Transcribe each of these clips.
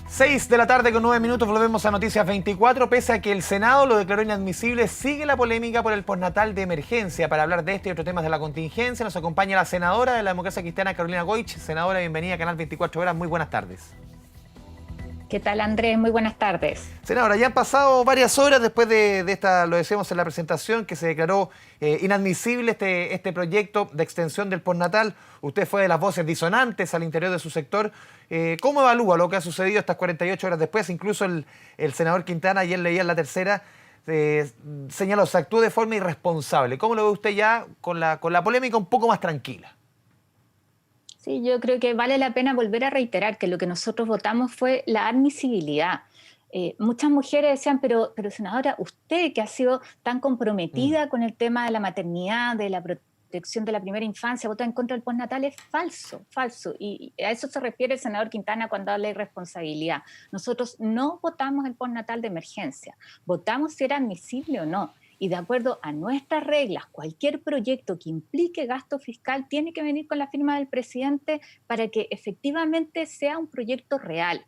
6 de la tarde con 9 minutos, volvemos a Noticias 24. Pese a que el Senado lo declaró inadmisible, sigue la polémica por el postnatal de emergencia. Para hablar de este y otros temas de la contingencia, nos acompaña la senadora de la Democracia Cristiana, Carolina Goich. Senadora, bienvenida a Canal 24 Horas. Muy buenas tardes. ¿Qué tal, Andrés? Muy buenas tardes. Senadora, ya han pasado varias horas después de esta, lo decíamos en la presentación, que se declaró inadmisible este proyecto de extensión del postnatal. Usted fue de las voces disonantes al interior de su sector. ¿Cómo evalúa lo que ha sucedido estas 48 horas después? Incluso el senador Quintana, ayer leía en La Tercera, señaló, se actuó de forma irresponsable. ¿Cómo lo ve usted ya con la polémica un poco más tranquila? Sí, yo creo que vale la pena volver a reiterar que lo que nosotros votamos fue la admisibilidad. Muchas mujeres decían, pero senadora, usted que ha sido tan comprometida con el tema de la maternidad, de la protección de la primera infancia, vota en contra del postnatal, es falso, falso. Y a eso se refiere el senador Quintana cuando habla de irresponsabilidad. Nosotros no votamos el postnatal de emergencia, votamos si era admisible o no. Y de acuerdo a nuestras reglas, cualquier proyecto que implique gasto fiscal tiene que venir con la firma del presidente para que efectivamente sea un proyecto real.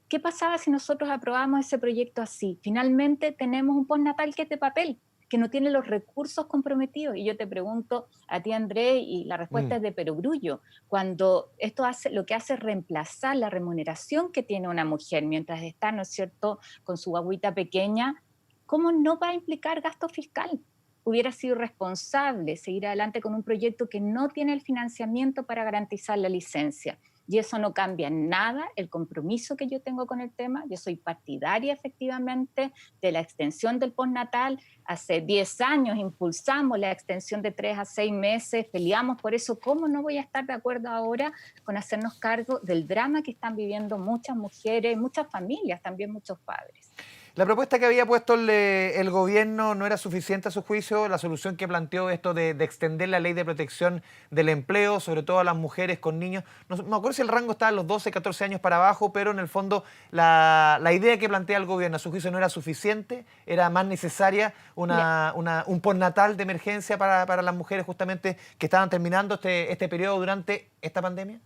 ¿Qué pasaba si nosotros aprobamos ese proyecto así? Finalmente tenemos un postnatal que es de papel, que no tiene los recursos comprometidos. Y yo te pregunto a ti, Andrés, y la respuesta es de perogrullo. Cuando esto lo que hace es reemplazar la remuneración que tiene una mujer mientras está, ¿no es cierto?, con su guaguita pequeña, ¿cómo no va a implicar gasto fiscal? Hubiera sido responsable seguir adelante con un proyecto que no tiene el financiamiento para garantizar la licencia. Y eso no cambia nada el compromiso que yo tengo con el tema. Yo soy partidaria efectivamente de la extensión del postnatal. Hace 10 años impulsamos la extensión de 3 a 6 meses, peleamos por eso. ¿Cómo no voy a estar de acuerdo ahora con hacernos cargo del drama que están viviendo muchas mujeres, muchas familias, también muchos padres? La propuesta que había puesto el gobierno no era suficiente a su juicio. La solución que planteó esto de extender la ley de protección del empleo, sobre todo a las mujeres con niños. No me acuerdo si el rango estaba en los 12, 14 años para abajo, pero en el fondo la idea que plantea el gobierno a su juicio no era suficiente. Era más necesaria un postnatal de emergencia para las mujeres justamente que estaban terminando este periodo durante esta pandemia.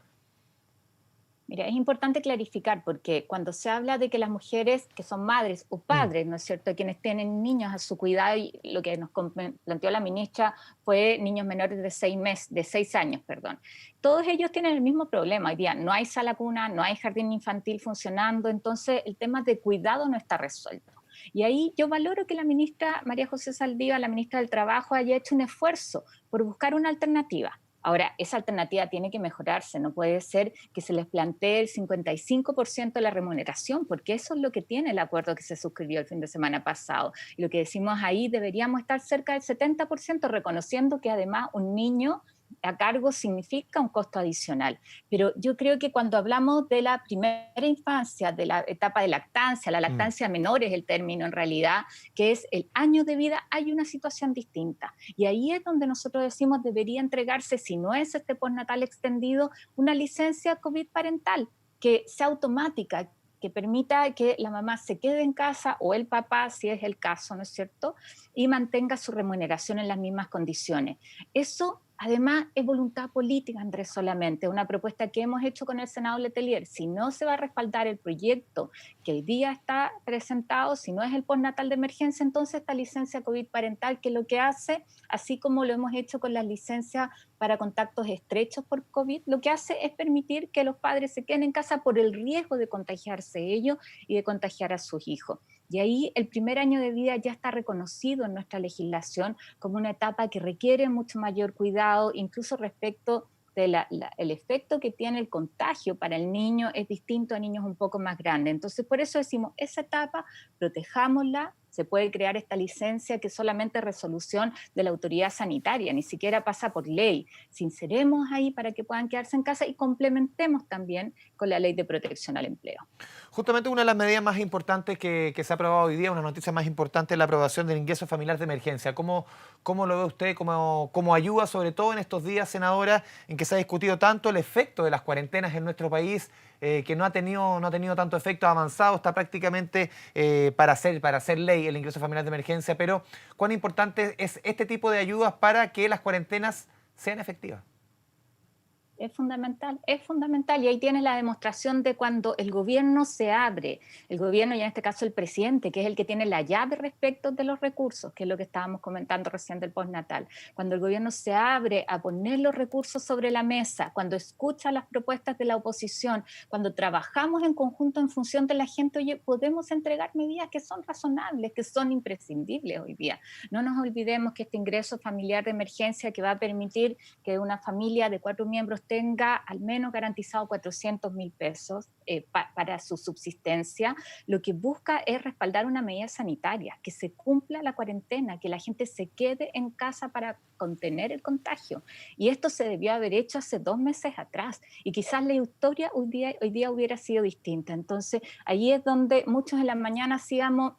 Mira, es importante clarificar porque cuando se habla de que las mujeres que son madres o padres, ¿no es cierto?, quienes tienen niños a su cuidado, y lo que nos planteó la ministra fue niños menores de 6 años, perdón. Todos ellos tienen el mismo problema. Hoy día no hay sala cuna, no hay jardín infantil funcionando, entonces el tema de cuidado no está resuelto. Y ahí yo valoro que la ministra María José Saldívar, la ministra del Trabajo, haya hecho un esfuerzo por buscar una alternativa. Ahora, esa alternativa tiene que mejorarse, no puede ser que se les plantee el 55% de la remuneración, porque eso es lo que tiene el acuerdo que se suscribió el fin de semana pasado. Y lo que decimos ahí, deberíamos estar cerca del 70%, reconociendo que además un niño a cargo significa un costo adicional. Pero yo creo que cuando hablamos de la primera infancia, de la etapa de lactancia, la lactancia menor es el término en realidad, que es el año de vida, hay una situación distinta. Y ahí es donde nosotros decimos debería entregarse, si no es este postnatal extendido, una licencia COVID parental, que sea automática, que permita que la mamá se quede en casa o el papá, si es el caso, ¿no es cierto?, y mantenga su remuneración en las mismas condiciones. Eso además es voluntad política, Andrés, solamente, una propuesta que hemos hecho con el senador Letelier. Si no se va a respaldar el proyecto que hoy día está presentado, si no es el postnatal de emergencia, entonces esta licencia COVID parental, que lo que hace, así como lo hemos hecho con las licencias para contactos estrechos por COVID, lo que hace es permitir que los padres se queden en casa por el riesgo de contagiarse ellos y de contagiar a sus hijos. Y ahí el primer año de vida ya está reconocido en nuestra legislación como una etapa que requiere mucho mayor cuidado, incluso respecto del efecto que tiene el contagio para el niño es distinto a niños un poco más grandes. Entonces, por eso decimos, esa etapa, protejámosla. Se puede crear esta licencia que es solamente resolución de la autoridad sanitaria, ni siquiera pasa por ley. Sinceremos ahí para que puedan quedarse en casa y complementemos también con la ley de protección al empleo. Justamente una de las medidas más importantes que se ha aprobado hoy día, una noticia más importante, es la aprobación del ingreso familiar de emergencia. ¿Cómo lo ve usted como ayuda, sobre todo en estos días, senadora, en que se ha discutido tanto el efecto de las cuarentenas en nuestro país, que no ha tenido tanto efecto, ha avanzado, está prácticamente para hacer ley el ingreso familiar de emergencia, pero cuán importante es este tipo de ayudas para que las cuarentenas sean efectivas? Es fundamental y ahí tienes la demostración de cuando el gobierno se abre, el gobierno y en este caso el presidente, que es el que tiene la llave respecto de los recursos, que es lo que estábamos comentando recién del postnatal, cuando el gobierno se abre a poner los recursos sobre la mesa, cuando escucha las propuestas de la oposición, cuando trabajamos en conjunto en función de la gente, oye, podemos entregar medidas que son razonables, que son imprescindibles hoy día. No nos olvidemos que este ingreso familiar de emergencia que va a permitir que una familia de 4 miembros tenga al menos garantizado 400.000 pesos para su subsistencia, lo que busca es respaldar una medida sanitaria, que se cumpla la cuarentena, que la gente se quede en casa para contener el contagio. Y esto se debió haber hecho hace 2 meses atrás y quizás la historia hoy día hubiera sido distinta. Entonces, ahí es donde muchos en la mañana hacíamos,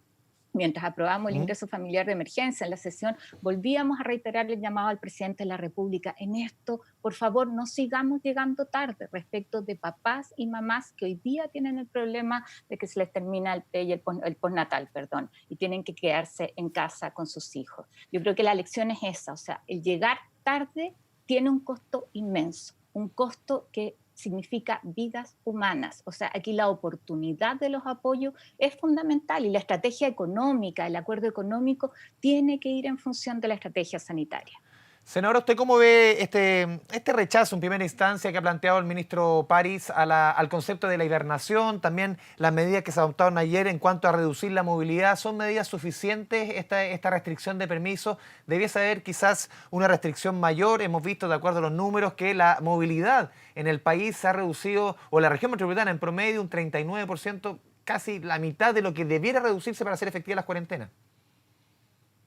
mientras aprobamos el ¿Mm? ingreso familiar de emergencia en la sesión, volvíamos a reiterar el llamado al presidente de la República. En esto, por favor, no sigamos llegando tarde respecto de papás y mamás que hoy día tienen el problema de que se les termina el postnatal, perdón, y tienen que quedarse en casa con sus hijos. Yo creo que la lección es esa, o sea, el llegar tarde tiene un costo inmenso, un costo que significa vidas humanas. O sea, aquí la oportunidad de los apoyos es fundamental y la estrategia económica, el acuerdo económico, tiene que ir en función de la estrategia sanitaria. Senadora, ¿usted cómo ve este rechazo en primera instancia que ha planteado el ministro París al concepto de la hibernación? También las medidas que se adoptaron ayer en cuanto a reducir la movilidad. ¿Son medidas suficientes esta restricción de permisos? Debiese haber quizás una restricción mayor. Hemos visto, de acuerdo a los números, que la movilidad en el país se ha reducido, o en la región metropolitana en promedio, un 39%, casi la mitad de lo que debiera reducirse para hacer efectivas las cuarentenas.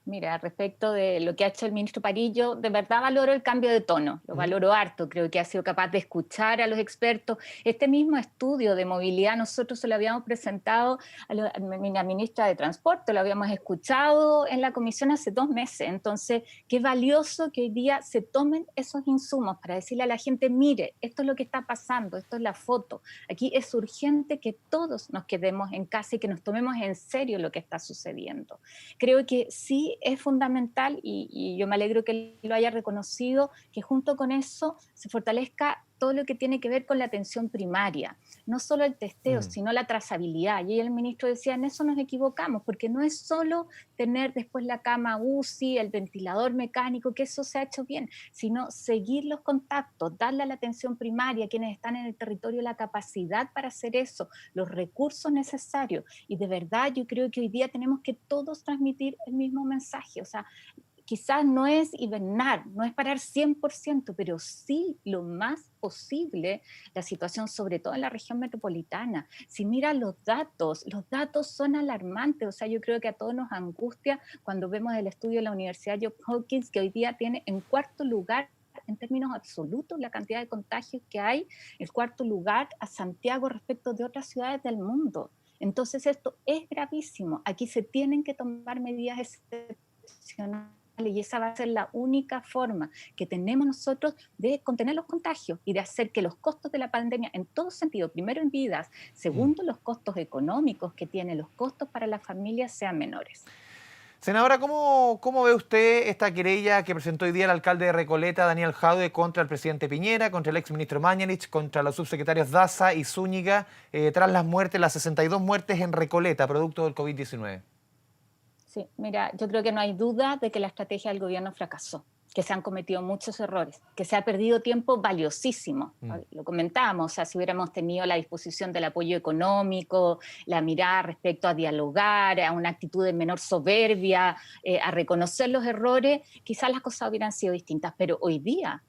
Mira, respecto de lo que ha hecho el ministro Parillo, de verdad valoro el cambio de tono, lo Ujú. valoro harto, creo que ha sido capaz de escuchar a los expertos. Este mismo estudio de movilidad nosotros se lo habíamos presentado a la ministra de Transporte, lo habíamos escuchado en la comisión hace 2 meses, entonces qué valioso que hoy día se tomen esos insumos para decirle a la gente, mire, esto es lo que está pasando, esto es la foto, aquí es urgente que todos nos quedemos en casa y que nos tomemos en serio lo que está sucediendo. Creo que sí es fundamental y yo me alegro que él lo haya reconocido, que junto con eso se fortalezca todo lo que tiene que ver con la atención primaria, no solo el testeo, Mm. sino la trazabilidad. Y el ministro decía, en eso nos equivocamos, porque no es solo tener después la cama UCI, el ventilador mecánico, que eso se ha hecho bien, sino seguir los contactos, darle a la atención primaria, quienes están en el territorio, la capacidad para hacer eso, los recursos necesarios. Y de verdad yo creo que hoy día tenemos que todos transmitir el mismo mensaje, o sea, quizás no es hibernar, no es parar 100%, pero sí lo más posible la situación, sobre todo en la región metropolitana. Si mira los datos son alarmantes, o sea, yo creo que a todos nos angustia cuando vemos el estudio de la Universidad Johns Hopkins, que hoy día tiene en cuarto lugar en términos absolutos la cantidad de contagios que hay, el cuarto lugar a Santiago respecto de otras ciudades del mundo. Entonces esto es gravísimo. Aquí se tienen que tomar medidas excepcionales y esa va a ser la única forma que tenemos nosotros de contener los contagios y de hacer que los costos de la pandemia, en todo sentido, primero en vidas, Mm. segundo los costos económicos que tiene, los costos para las familias sean menores. Senadora, ¿cómo ve usted esta querella que presentó hoy día el alcalde de Recoleta, Daniel Jadue, contra el presidente Piñera, contra el exministro Mañalich, contra los subsecretarios Daza y Zúñiga, tras las 62 muertes en Recoleta, producto del COVID-19? Sí, mira, yo creo que no hay duda de que la estrategia del gobierno fracasó, que se han cometido muchos errores, que se ha perdido tiempo valiosísimo. Mm. Lo comentábamos, o sea, si hubiéramos tenido la disposición del apoyo económico, la mirada respecto a dialogar, a una actitud de menor soberbia, a reconocer los errores, quizás las cosas hubieran sido distintas. Pero hoy día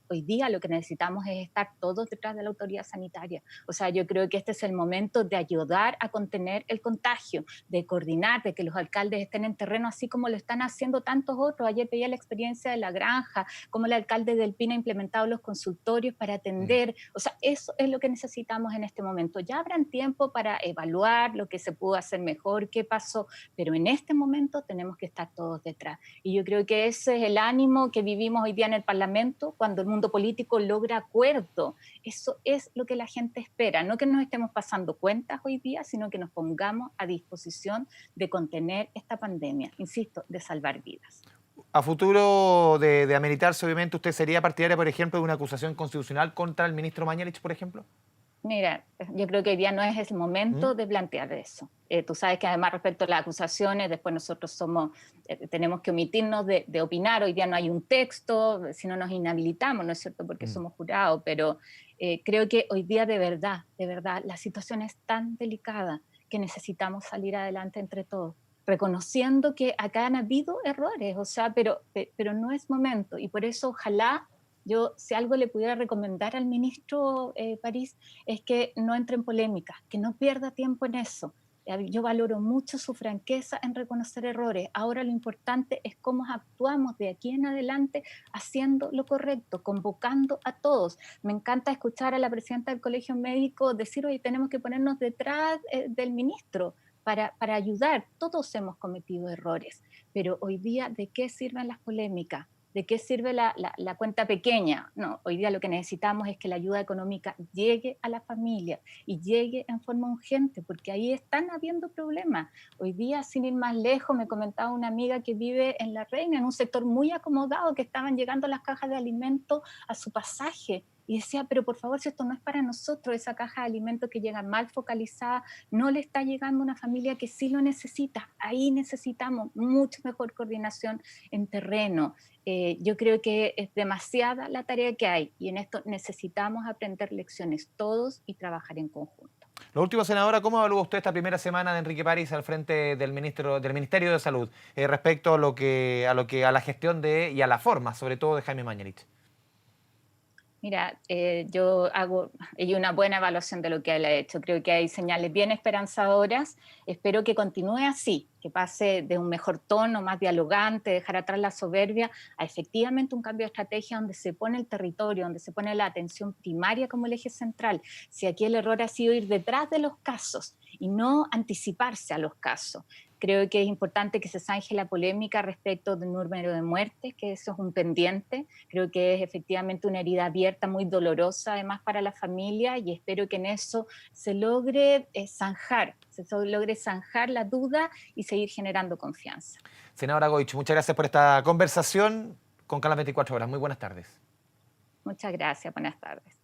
lo que necesitamos es estar todos detrás de la autoridad sanitaria. O sea, yo creo que este es el momento de ayudar a contener el contagio, de coordinar, de que los alcaldes estén en terreno así como lo están haciendo tantos otros. Ayer veía la experiencia de La Granja, cómo el alcalde del Pino ha implementado los consultorios para Mm. atender. O sea, eso es lo que necesitamos en este momento. Ya habrán tiempo para evaluar lo que se pudo hacer mejor, qué pasó, pero en este momento tenemos que estar todos detrás. Y yo creo que ese es el ánimo que vivimos hoy día en el Parlamento, cuando el mundo político logra acuerdo. Eso es lo que la gente espera, no que nos estemos pasando cuentas hoy día, sino que nos pongamos a disposición de contener esta pandemia, insisto, de salvar vidas. A futuro de ameritarse, obviamente, ¿usted sería partidaria, por ejemplo, de una acusación constitucional contra el ministro Mañalich, por ejemplo? Mira, yo creo que hoy día no es el ¿Mm? momento de plantear eso. Tú sabes que además respecto a las acusaciones, después nosotros tenemos que omitirnos de opinar. Hoy día no hay un texto, si no nos inhabilitamos, ¿no es cierto? Porque Mm. somos jurados, pero creo que hoy día de verdad, la situación es tan delicada que necesitamos salir adelante entre todos, reconociendo que acá han habido errores, o sea, pero no es momento. Y por eso ojalá yo, si algo le pudiera recomendar al ministro París, es que no entre en polémica, que no pierda tiempo en eso. Yo valoro mucho su franqueza en reconocer errores. Ahora lo importante es cómo actuamos de aquí en adelante haciendo lo correcto, convocando a todos. Me encanta escuchar a la presidenta del Colegio Médico decir, oye, tenemos que ponernos detrás del ministro para ayudar. Todos hemos cometido errores, pero hoy día, ¿de qué sirven las polémicas? ¿De qué sirve la cuenta pequeña? No, hoy día lo que necesitamos es que la ayuda económica llegue a la familia y llegue en forma urgente, porque ahí están habiendo problemas. Hoy día, sin ir más lejos, me comentaba una amiga que vive en La Reina, en un sector muy acomodado, que estaban llegando las cajas de alimentos a su pasaje. Y decía, pero por favor, si esto no es para nosotros, esa caja de alimentos que llega mal focalizada, no le está llegando a una familia que sí lo necesita. Ahí necesitamos mucho mejor coordinación en terreno. Yo creo que es demasiada la tarea que hay y en esto necesitamos aprender lecciones todos y trabajar en conjunto. Lo último, senadora, ¿cómo evalúa usted esta primera semana de Enrique París al frente del Ministerio de Salud respecto a la gestión y a la forma, sobre todo de Jaime Mañalich? Mira, yo hago una buena evaluación de lo que él ha hecho. Creo que hay señales bien esperanzadoras. Espero que continúe así, que pase de un mejor tono, más dialogante, dejar atrás la soberbia, a efectivamente un cambio de estrategia donde se pone el territorio, donde se pone la atención primaria como el eje central. Si aquí el error ha sido ir detrás de los casos y no anticiparse a los casos. Creo que es importante que se zanje la polémica respecto del número de muertes, que eso es un pendiente. Creo que es efectivamente una herida abierta, muy dolorosa además para la familia y espero que en eso se logre zanjar la duda y seguir generando confianza. Senadora Goich, muchas gracias por esta conversación con Canal 24 Horas. Muy buenas tardes. Muchas gracias, buenas tardes.